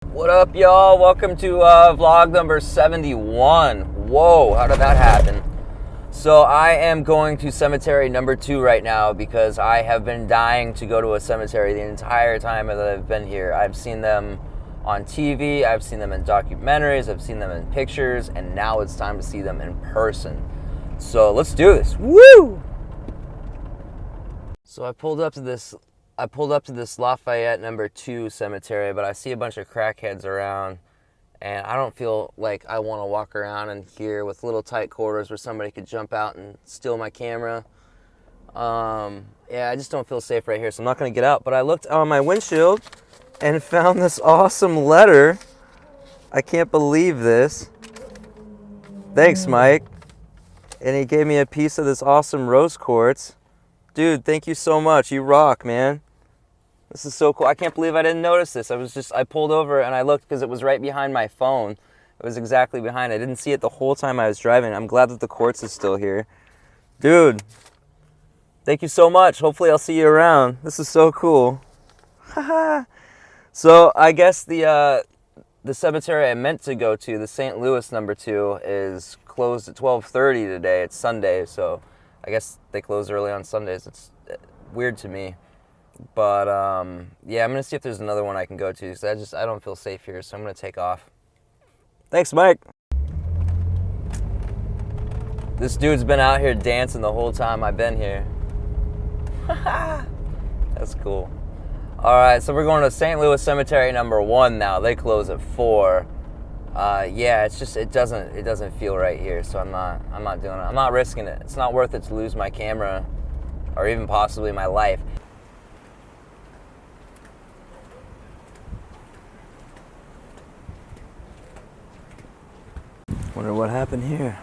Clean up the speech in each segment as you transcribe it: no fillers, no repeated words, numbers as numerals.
What up, y'all? Welcome to vlog number 71. Whoa, how did that happen? So I am going to cemetery number 2 right now because I have been dying to go to a cemetery the entire time that I've been here. I've seen them on TV, I've seen them in documentaries, I've seen them in pictures, and now it's time to see them in person. So let's do this. Woo! So I pulled up to this Lafayette number 2 cemetery, but I see a bunch of crackheads around, and I don't feel like I want to walk around in here with little tight quarters where somebody could jump out and steal my camera. Yeah, I just don't feel safe right here, so I'm not going to get out. But I looked on my windshield and found this awesome letter. I can't believe this. Thanks, Mike. And he gave me a piece of this awesome rose quartz. Dude, thank you so much. You rock, man. This is so cool. I can't believe I didn't notice this. I pulled over and I looked because it was right behind my phone. It was exactly behind. I didn't see it the whole time I was driving. I'm glad that the quartz is still here. Dude, thank you so much. Hopefully I'll see you around. This is so cool. So I guess the cemetery I meant to go to, the St. Louis number 2, is closed at 12:30 today. It's Sunday, so I guess they close early on Sundays. It's weird to me. But, yeah, I'm going to see if there's another one I can go to, because I don't feel safe here, so I'm going to take off. Thanks, Mike. This dude's been out here dancing the whole time I've been here. That's cool. All right, so we're going to St. Louis Cemetery number 1 now. They close at 4. Yeah, it's just, it doesn't feel right here, so I'm not doing it. I'm not risking it. It's not worth it to lose my camera or even possibly my life. Wonder what happened here.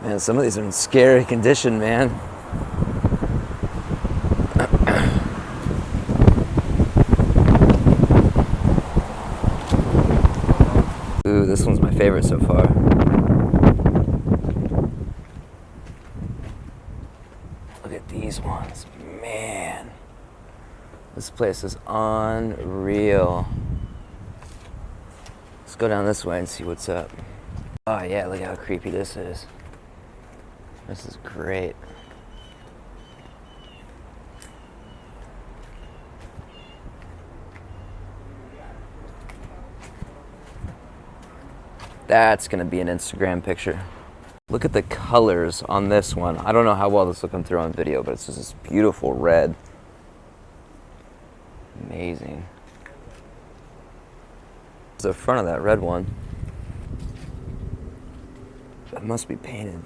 Man, some of these are in scary condition, man. Ooh, this one's my favorite so far. Look at these ones, man. This place is unreal. Let's go down this way and see what's up. Oh yeah, look how creepy this is. This is great. That's gonna be an Instagram picture. Look at the colors on this one. I don't know how well this will come through on video, but it's just this beautiful red. Amazing. It's the front of that red one. That must be painted.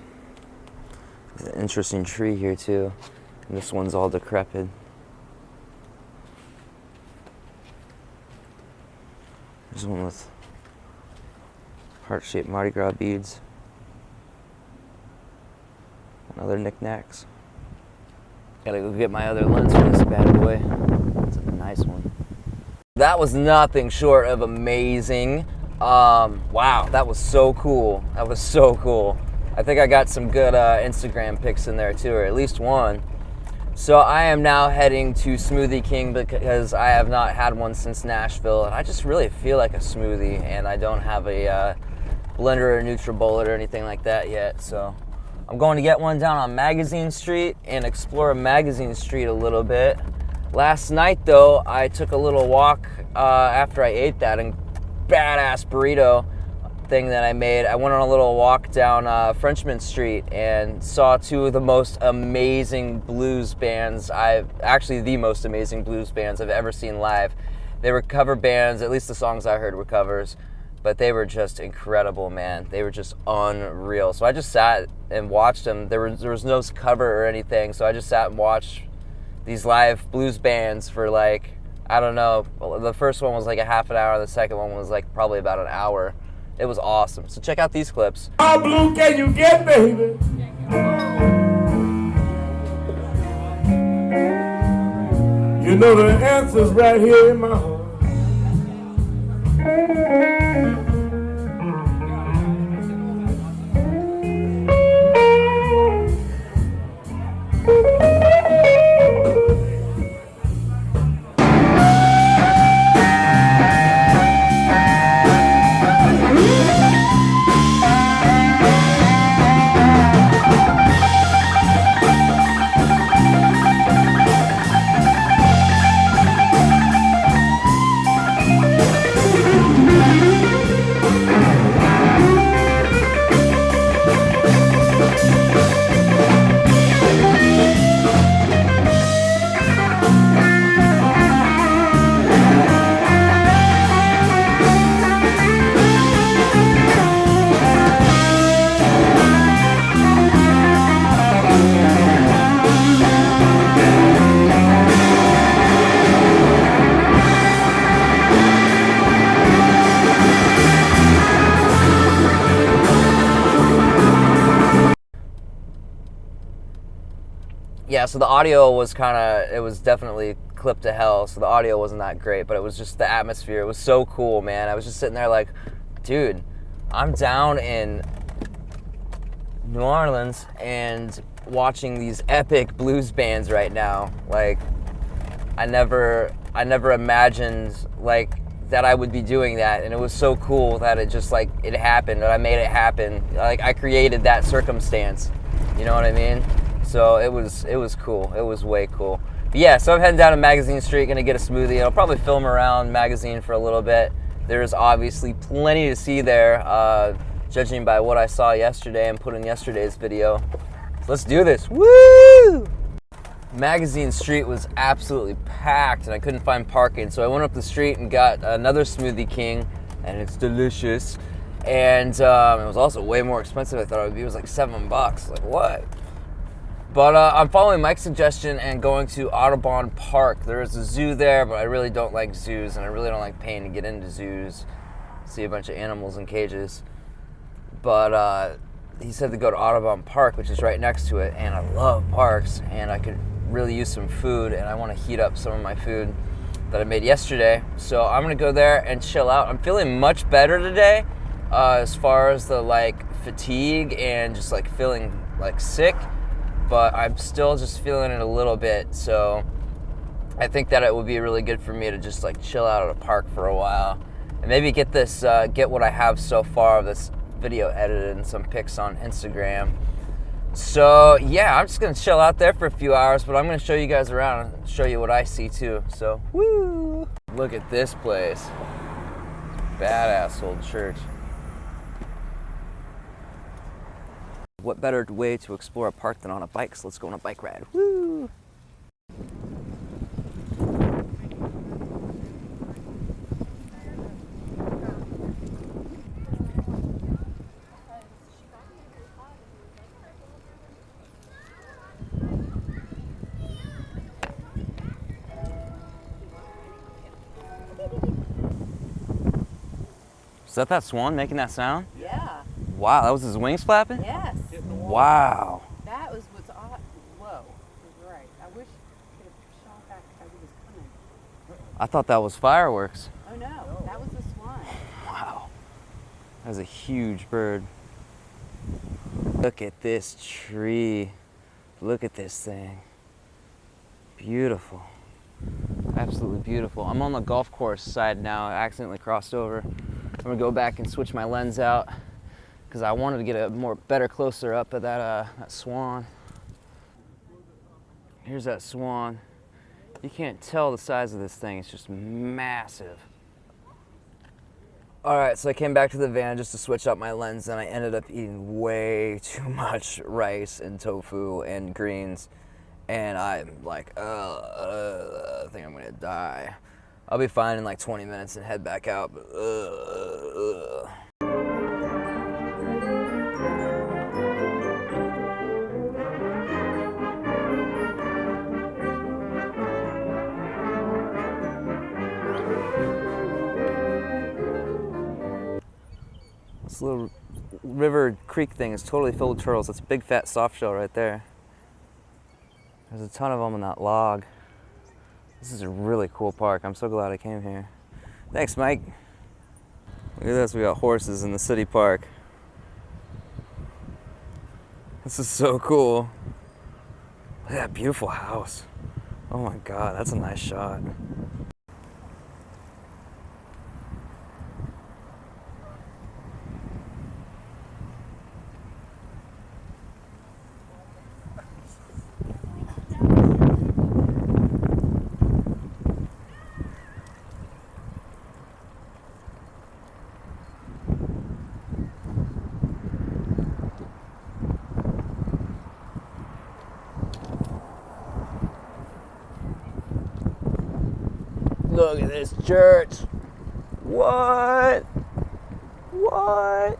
There's an interesting tree here too. And this one's all decrepit. There's one with heart-shaped Mardi Gras beads. And other knickknacks. Gotta go get my other lens for this bad boy. It's a nice one. That was nothing short of amazing. Wow, that was so cool. That was so cool. I think I got some good Instagram pics in there too, or at least one. So I am now heading to Smoothie King because I have not had one since Nashville, and I just really feel like a smoothie, and I don't have a blender or NutriBullet or anything like that yet. So I'm going to get one down on Magazine Street and explore Magazine Street a little bit. Last night though, I took a little walk after I ate that badass burrito thing that I made. I went on a little walk down Frenchman Street and saw 2 of the most amazing blues bands the most amazing blues bands I've ever seen live. They were cover bands, at least the songs I heard were covers, but they were just incredible, man. They were just unreal. So I just sat and watched them. There was no cover or anything, so I just sat and watched these live blues bands for like, I don't know, the first one was like a half an hour, the second one was like probably about an hour. It was awesome. So check out these clips. How blue can you get, baby? You know the answer's right here in my heart. Yeah, so the audio was it was definitely clipped to hell, so the audio wasn't that great, but it was just the atmosphere. It was so cool, man. I was just sitting there like, dude, I'm down in New Orleans and watching these epic blues bands right now. Like, I never imagined, like, that I would be doing that, and it was so cool that it just, like, it happened, and I made it happen. Like, I created that circumstance, you know what I mean? So it was cool. It was way cool. But yeah, so I'm heading down to Magazine Street, gonna get a smoothie. I'll probably film around Magazine for a little bit. There's obviously plenty to see there, judging by what I saw yesterday and put in yesterday's video. So let's do this. Woo! Magazine Street was absolutely packed, and I couldn't find parking, so I went up the street and got another Smoothie King, and it's delicious. And it was also way more expensive than I thought it would be. It was like $7. Like, what? But I'm following Mike's suggestion and going to Audobaun Park. There is a zoo there, but I really don't like zoos, and I really don't like paying to get into zoos. See a bunch of animals in cages. But he said to go to Audobaun Park, which is right next to it, and I love parks, and I could really use some food, and I want to heat up some of my food that I made yesterday. So I'm going to go there and chill out. I'm feeling much better today as far as the, like, fatigue and just, like, feeling, like, sick. But I'm still just feeling it a little bit, so I think that it would be really good for me to just like chill out at a park for a while, and maybe get what I have so far of this video edited and some pics on Instagram. So yeah, I'm just gonna chill out there for a few hours, but I'm gonna show you guys around and show you what I see too. So woo! Look at this place, badass old church. What better way to explore a park than on a bike? So let's go on a bike ride. Woo! Is that swan making that sound? Yeah. Wow, that was his wings flapping? Yes. Wow. That was what's odd. Whoa. You're right. I wish I could have shot back as he was coming. I thought that was fireworks. Oh no, that was the swan. Wow. That was a huge bird. Look at this tree. Look at this thing. Beautiful. Absolutely beautiful. I'm on the golf course side now. I accidentally crossed over. I'm gonna go back and switch my lens out because I wanted to get a better closer up at that swan. Here's that swan. You can't tell the size of this thing. It's just massive. All right, so I came back to the van just to switch out my lens, and I ended up eating way too much rice and tofu and greens, and I'm like, I think I'm gonna die. I'll be fine in like 20 minutes and head back out, but This little river creek thing is totally filled with turtles. That's a big fat soft shell right there. There's a ton of them in that log. This is a really cool park. I'm so glad I came here. Thanks, Mike. Look at this, we got horses in the city park. This is so cool. Look at that beautiful house. Oh my God, that's a nice shot. Look at this church. What? What?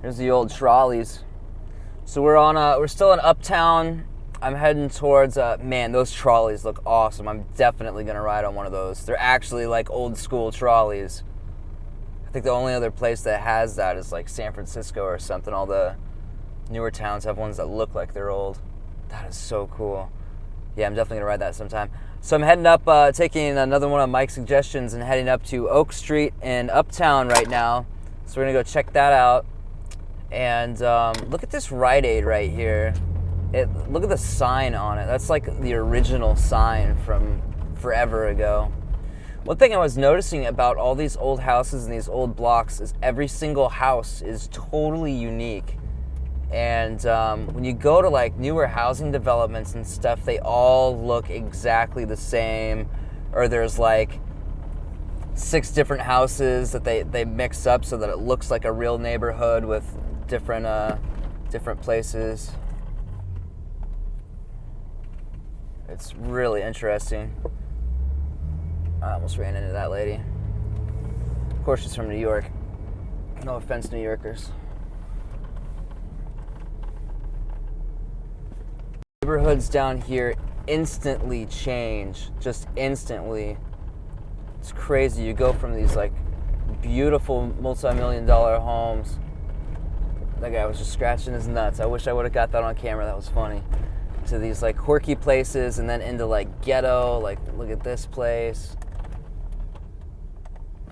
Here's the old trolleys. So we're still in Uptown. I'm heading towards, man, those trolleys look awesome. I'm definitely gonna ride on one of those. They're actually like old school trolleys. I think the only other place that has that is like San Francisco or something. All the newer towns have ones that look like they're old. That is so cool. Yeah, I'm definitely gonna ride that sometime. So I'm heading up, taking another one of Mike's suggestions and heading up to Oak Street in Uptown right now. So we're gonna go check that out. And look at this Rite Aid right here. Look at the sign on it. That's like the original sign from forever ago. One thing I was noticing about all these old houses and these old blocks is every single house is totally unique. And when you go to like newer housing developments and stuff, they all look exactly the same. Or there's like 6 different houses that they mix up so that it looks like a real neighborhood with different places. It's really interesting. I almost ran into that lady. Of course, she's from New York. No offense, New Yorkers. Neighborhoods down here instantly change, just instantly. It's crazy. You go from these like beautiful multi-million-dollar homes. That guy was just scratching his nuts. I wish I would have got that on camera. That was funny. To these like quirky places and then into like ghetto. Like, look at this place.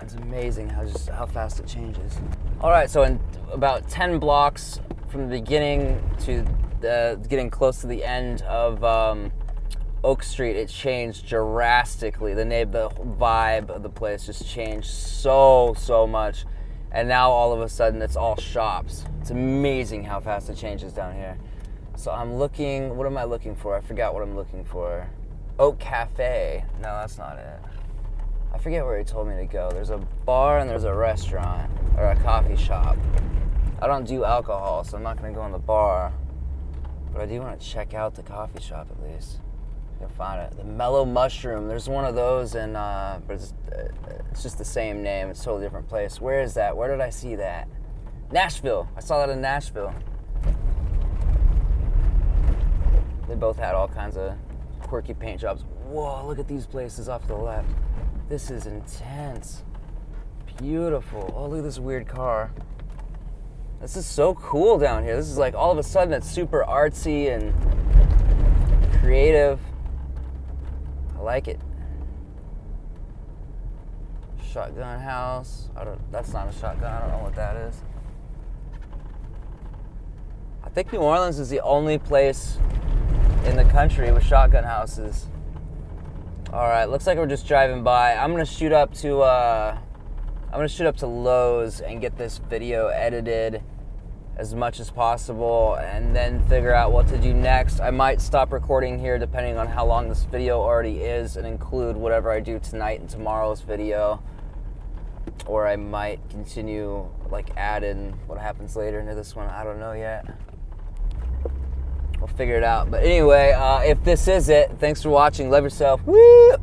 It's amazing how fast it changes. All right, so in about 10 blocks from the beginning to getting close to the end of Oak Street, it changed drastically. The vibe of the place just changed so much. And now all of a sudden it's all shops. It's amazing how fast it changes down here. So I'm looking, what am I looking for? I forgot what I'm looking for. Oak Cafe. No, that's not it. I forget where he told me to go. There's a bar and there's a restaurant or a coffee shop. I don't do alcohol, so I'm not gonna go in the bar. But I do want to check out the coffee shop at least. I can find it. The Mellow Mushroom. There's one of those, but it's just the same name. It's a totally different place. Where is that? Where did I see that? Nashville. I saw that in Nashville. They both had all kinds of quirky paint jobs. Whoa, look at these places off to the left. This is intense. Beautiful. Oh, look at this weird car. This is so cool down here. This is like all of a sudden it's super artsy and creative. I like it. Shotgun house. That's not a shotgun. I don't know what that is. I think New Orleans is the only place in the country with shotgun houses. All right, looks like we're just driving by. I'm gonna shoot up to Lowe's and get this video edited as much as possible and then figure out what to do next. I might stop recording here depending on how long this video already is and include whatever I do tonight and tomorrow's video. Or I might continue, like, add in what happens later into this one. I don't know yet. We'll figure it out. But anyway, if this is it, thanks for watching. Love yourself. Woo!